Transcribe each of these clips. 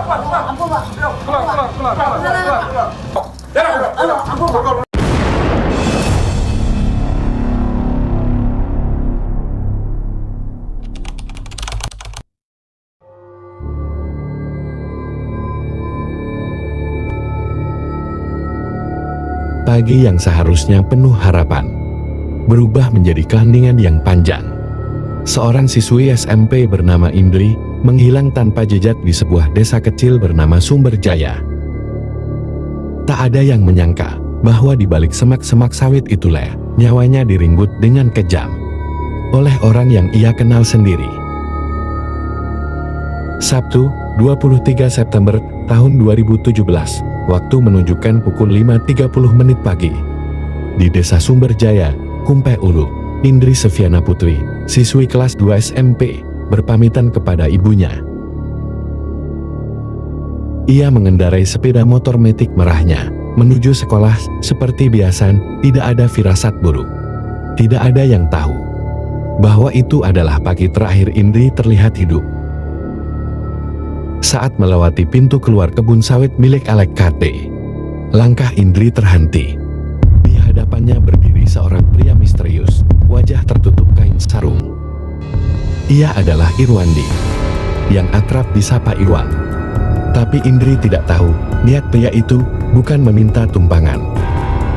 Pagi yang seharusnya penuh harapan berubah menjadi keheningan yang panjang. Seorang siswi SMP bernama Indri menghilang tanpa jejak di sebuah desa kecil bernama Sumberjaya. Tak ada yang menyangka bahwa di balik semak-semak sawit itulah nyawanya diringgut dengan kejam oleh orang yang ia kenal sendiri. Sabtu, 23 September tahun 2017, waktu menunjukkan pukul 5.30 pagi. Di desa Sumberjaya, Kumpeh Ulu, Indri Seviana Putri, siswi kelas 2 SMP, berpamitan kepada ibunya. Ia mengendarai sepeda motor metik merahnya, menuju sekolah seperti biasa. Tidak ada firasat buruk. Tidak ada yang tahu bahwa itu adalah pagi terakhir Indri terlihat hidup. Saat melewati pintu keluar kebun sawit milik Alek KT, langkah Indri terhenti. Di hadapannya berdiri seorang pria misterius, wajah tertutup kain sarung. Ia adalah Irwandi, yang akrab disapa Iwan. Tapi Indri tidak tahu, niat pria itu bukan meminta tumpangan,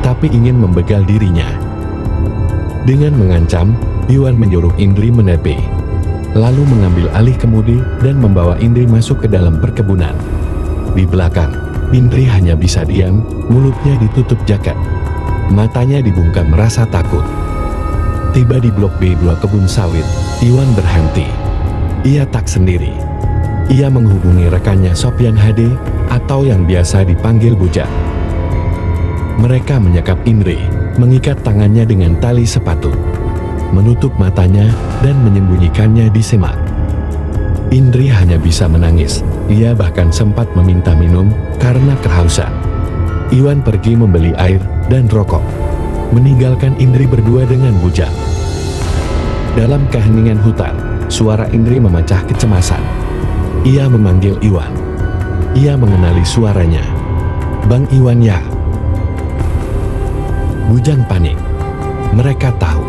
tapi ingin membegal dirinya. Dengan mengancam, Iwan menyuruh Indri menepi, lalu mengambil alih kemudi dan membawa Indri masuk ke dalam perkebunan. Di belakang, Indri hanya bisa diam, mulutnya ditutup jaket. Matanya dibungkam merasa takut. Tiba di blok B2 kebun sawit, Iwan berhenti. Ia tak sendiri. Ia menghubungi rekannya Sopyan HD, atau yang biasa dipanggil Bujang. Mereka menyekap Indri, mengikat tangannya dengan tali sepatu, menutup matanya, dan menyembunyikannya di semak. Indri hanya bisa menangis. Ia bahkan sempat meminta minum karena kehausan. Iwan pergi membeli air dan rokok, meninggalkan Indri berdua dengan Bujang. Dalam keheningan hutan, suara Indri memecah kecemasan. Ia memanggil Iwan. Ia mengenali suaranya. Bang Iwan ya. Bujang panik. Mereka tahu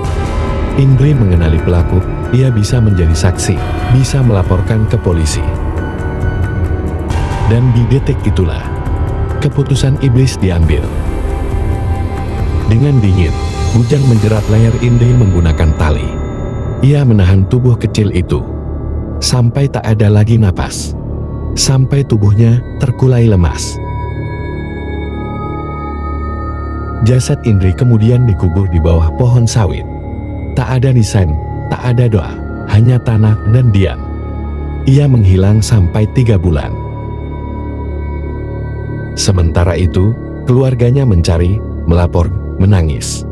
Indri mengenali pelaku. Ia bisa menjadi saksi, bisa melaporkan ke polisi. Dan di detik itulah keputusan iblis diambil. Dengan dingin, Bujang menjerat leher Indri menggunakan tali. Ia menahan tubuh kecil itu sampai tak ada lagi napas, sampai tubuhnya terkulai lemas. Jasad Indri kemudian dikubur di bawah pohon sawit. Tak ada nisan, tak ada doa, hanya tanah dan diam. Ia menghilang sampai 3 bulan. Sementara itu, keluarganya mencari, melapor, menangis.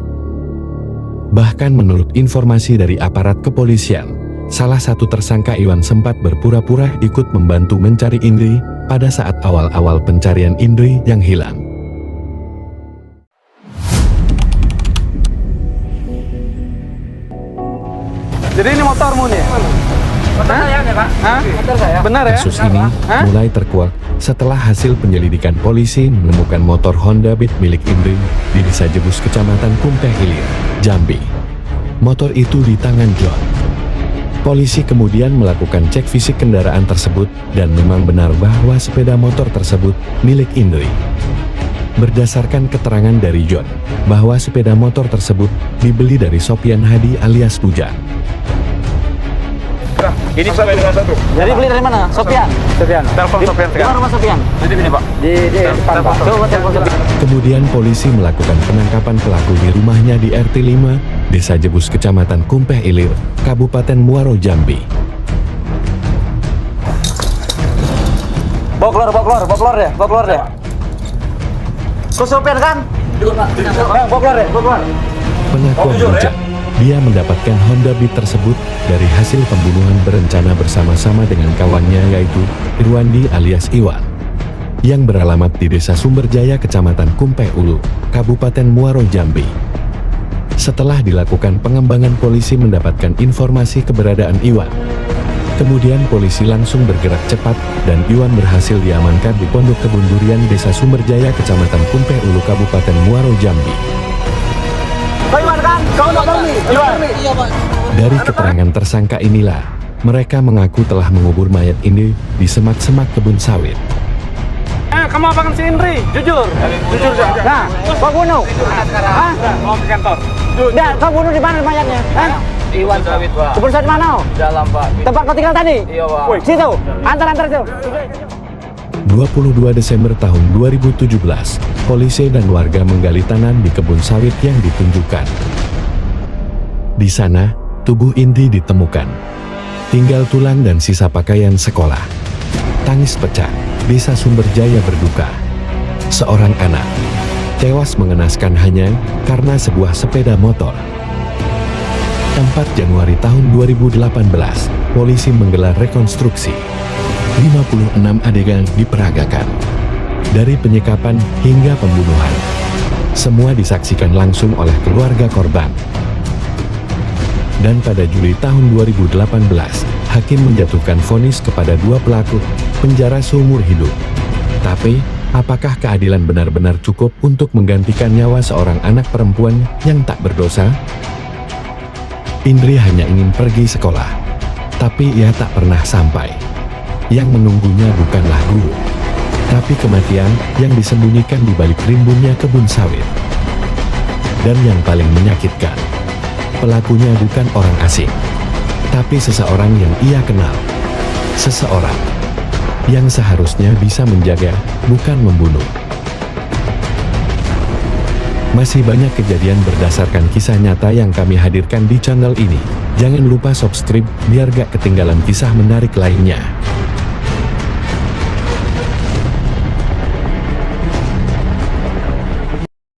Bahkan menurut informasi dari aparat kepolisian, salah satu tersangka Iwan sempat berpura-pura ikut membantu mencari Indri pada saat awal-awal pencarian Indri yang hilang. Jadi ini motormu nih? Motor saya nih Pak. Motor saya. Benar ya? Kasus ini mulai terkuak setelah hasil penyelidikan polisi menemukan motor Honda Beat milik Indri di Desa Jebus, Kecamatan Kumpeh Ilir, Jambi. Motor itu di tangan John. Polisi kemudian melakukan cek fisik kendaraan tersebut dan memang benar bahwa sepeda motor tersebut milik Indri. Berdasarkan keterangan dari John, bahwa sepeda motor tersebut dibeli dari Sopyan Hadi alias Bujang. Ini sampai dengan satu. Jadi beli dari mana? Sopyan. Sopyan. Telepon Sopyan Di mana rumah Sopyan? Jadi ini Pak. Di depan Pak. Coba telepon Sopyan. Kemudian polisi melakukan penangkapan pelaku di rumahnya di RT 5, Desa Jebus, Kecamatan Kumpeh Ilir, Kabupaten Muaro, Jambi. Bawa keluar deh. Ke Sopyan kan? Bawa keluar deh, bawa keluar. Pengakuan Bujang, dia mendapatkan Honda Beat tersebut dari hasil pembunuhan berencana bersama-sama dengan kawannya yaitu Irwandi alias Iwan, yang beralamat di Desa Sumberjaya, Kecamatan Kumpeh Ulu, Kabupaten Muaro, Jambi. Setelah dilakukan pengembangan, polisi mendapatkan informasi keberadaan Iwan. Kemudian polisi langsung bergerak cepat dan Iwan berhasil diamankan di Pondok Kebun Durian Desa Sumberjaya, Kecamatan Pumpeh Ulu, Kabupaten Muaro Jambi. Kau Iwan kan? Kau motor nih? Iwan. Iya Pak. Dari keterangan tersangka inilah, mereka mengaku telah mengubur mayat ini di semak-semak kebun sawit. Kamu apakan si Indri? Jujur. Jujur. Nah, kau bunuh. Hah? Mau ke kantor. Dah, kau bunuh di mana mayatnya? Hah? Iwan sawit, Pak. Kebun sawit mana? Dalam, Pak. Tempat kau tinggal tadi? Iya, Pak. Situ. Antar itu. 22 Desember tahun 2017, polisi dan warga menggali tanah di kebun sawit yang ditunjukkan. Di sana, tubuh Indri ditemukan. Tinggal tulang dan sisa pakaian sekolah. Tangis pecah, Desa Sumberjaya berduka. Seorang anak tewas mengenaskan hanya karena sebuah sepeda motor. 4 Januari tahun 2018, polisi menggelar rekonstruksi. 56 adegan diperagakan. Dari penyekapan hingga pembunuhan. Semua disaksikan langsung oleh keluarga korban. Dan pada Juli tahun 2018, hakim menjatuhkan vonis kepada 2 pelaku penjara seumur hidup. Tapi, apakah keadilan benar-benar cukup untuk menggantikan nyawa seorang anak perempuan yang tak berdosa? Indri hanya ingin pergi sekolah, tapi ia tak pernah sampai. Yang menunggunya bukanlah guru, tapi kematian yang disembunyikan di balik rimbunnya kebun sawit. Dan yang paling menyakitkan, pelakunya bukan orang asing, tapi seseorang yang ia kenal. Seseorang yang seharusnya bisa menjaga, bukan membunuh. Masih banyak kejadian berdasarkan kisah nyata yang kami hadirkan di channel ini. Jangan lupa subscribe biar gak ketinggalan kisah menarik lainnya.